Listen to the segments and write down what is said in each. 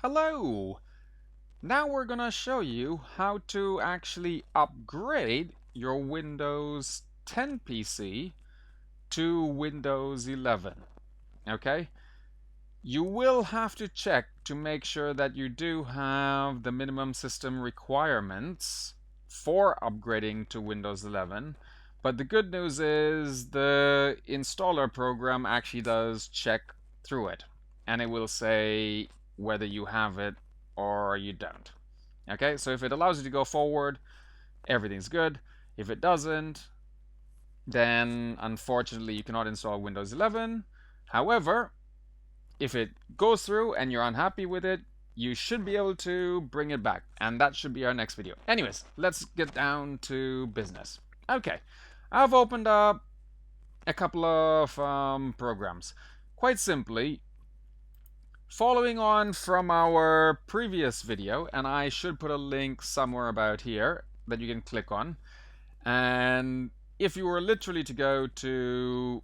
Hello! Now we're gonna show you how to actually upgrade your Windows 10 PC to Windows 11. Okay? You will have to check to make sure that you do have the minimum system requirements for upgrading to Windows 11. But the good news is the installer program actually does check through it, and it will say whether you have it or you don't. Okay, so if it allows you to go forward, everything's good. If it doesn't, then unfortunately you cannot install Windows 11. However, if it goes through and you're unhappy with it, you should be able to bring it back. And that should be our next video. Anyways, let's get down to business. Okay, I've opened up a couple of programs. Quite simply, following on from our previous video, and I should put a link somewhere about here that you can click on. And if you were literally to go to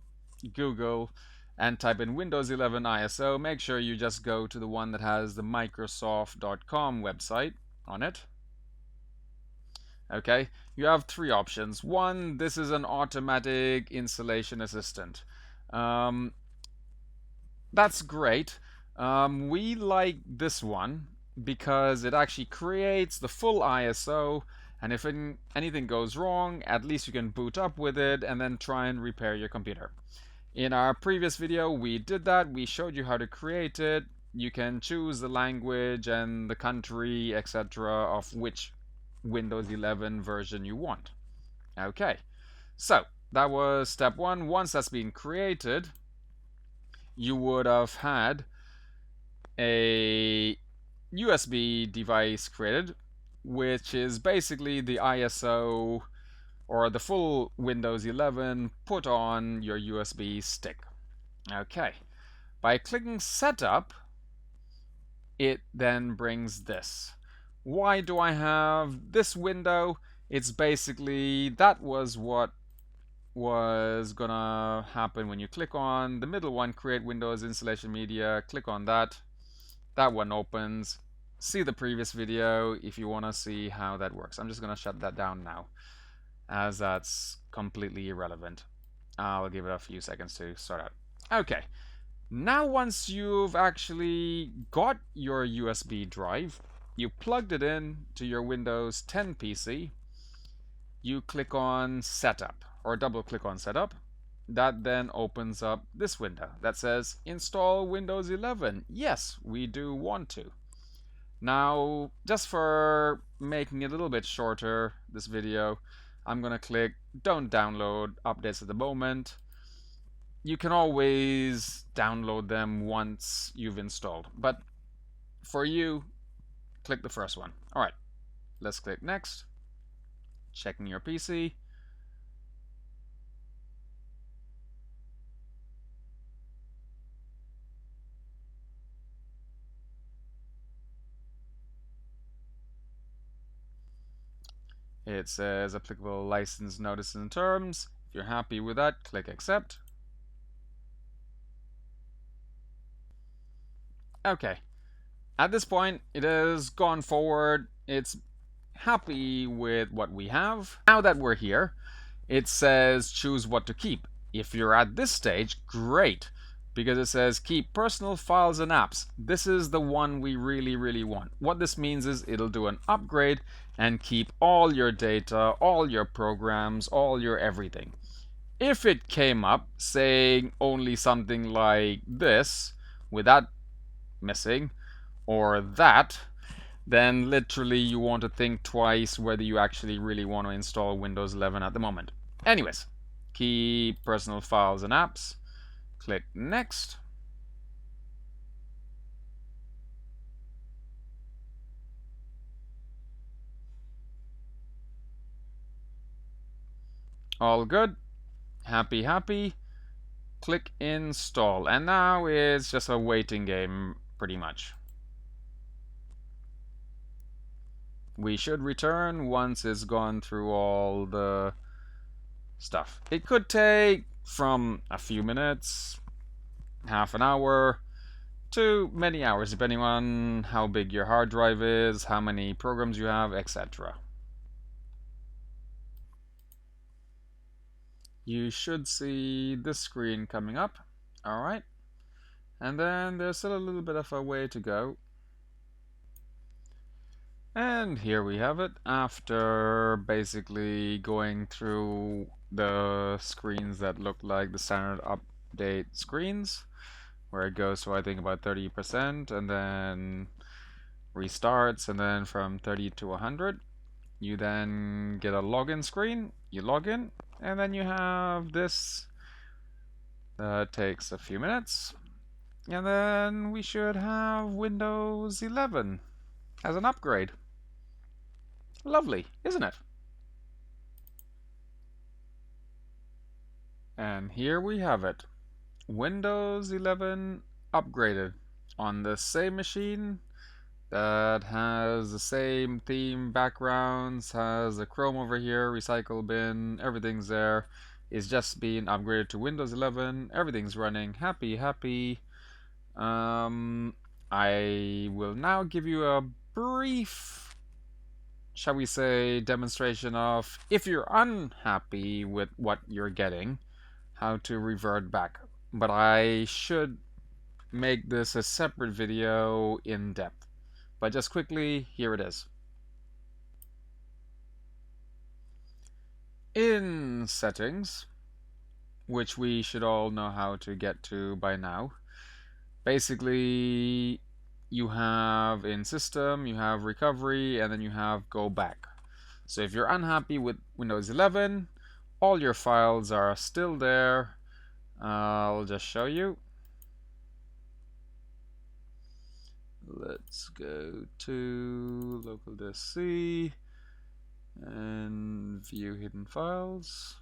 Google and type in Windows 11 ISO, make sure you just go to the one that has the Microsoft.com website on it. Okay, you have three options. One, this is an automatic installation assistant. That's great. We like this one because it actually creates the full ISO, and if anything goes wrong, at least you can boot up with it and then try and repair your computer. In our previous video, we did that. We showed you how to create it. You can choose the language and the country, etc., of which Windows 11 version you want. Okay, so that was step one. Once that's been created, you would have had a USB device created, which is basically the ISO or the full Windows 11 put on your USB stick. Okay, by clicking Setup, it then brings this. Why do I have this window? It's basically, that was what was gonna happen when you click on the middle one, Create Windows Installation Media. Click on that. That one opens. See the previous video if you want to see how that works. I'm just gonna shut that down now, as that's completely irrelevant. I'll give it a few seconds to start out. Okay, now once you've actually got your USB drive, you plugged it in to your Windows 10 PC, you click on Setup, or double click on Setup. That then opens up this window that says Install Windows 11. Yes, we do want to. Now, just for making it a little bit shorter, this video, I'm gonna click Don't download updates at the moment. You can always download them once you've installed, but for you, click the first one. Alright, let's click Next. Checking your PC. It says applicable license notice and terms. If you're happy with that, click Accept. Okay, at this point it has gone forward. It's happy with what we have. Now that we're here, it says choose what to keep. If you're at this stage, great, because it says keep personal files and apps. This is the one we really want. What this means is it'll do an upgrade and keep all your data, all your programs, all your everything. If it came up saying only something like this, with that missing, or that, then literally you want to think twice whether you actually really want to install Windows 11 at the moment. Anyways, keep personal files and apps. Click Next. All good. Happy. Click Install. And now it's just a waiting game, pretty much. We should return once it's gone through all the stuff. It could take from a few minutes, half an hour, to many hours, depending on how big your hard drive is, how many programs you have, etc. You should see this screen coming up. Alright. And then there's still a little bit of a way to go. And here we have it, after basically going through the screens that look like the standard update screens, where it goes to I think about 30% and then restarts, and then from 30 to 100 you then get a login screen, you log in, and then you have this that takes a few minutes, and then we should have Windows 11 as an upgrade. Lovely, isn't it? And here we have it. Windows 11 upgraded on the same machine that has the same theme backgrounds, has a Chrome over here, recycle bin, everything's there. It's just being upgraded to Windows 11. Everything's running. Happy, happy. I will now give you a brief, shall we say, demonstration of, if you're unhappy with what you're getting, how to revert back. But I should make this a separate video in depth. But just quickly, here it is. In settings, which we should all know how to get to by now, basically you have in system, you have recovery, and then you have go back. So if you're unhappy with Windows 11, all your files are still there. I'll just show you. Let's go to local disk C and view hidden files.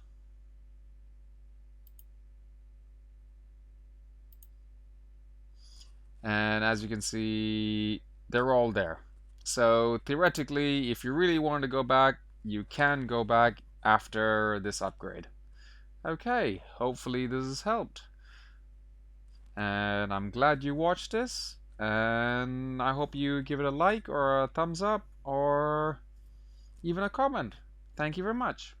And as you can see, they're all there. So theoretically, if you really want to go back, you can go back after this upgrade. Okay, hopefully this has helped. And I'm glad you watched this, and I hope you give it a like or a thumbs up or even a comment. Thank you very much.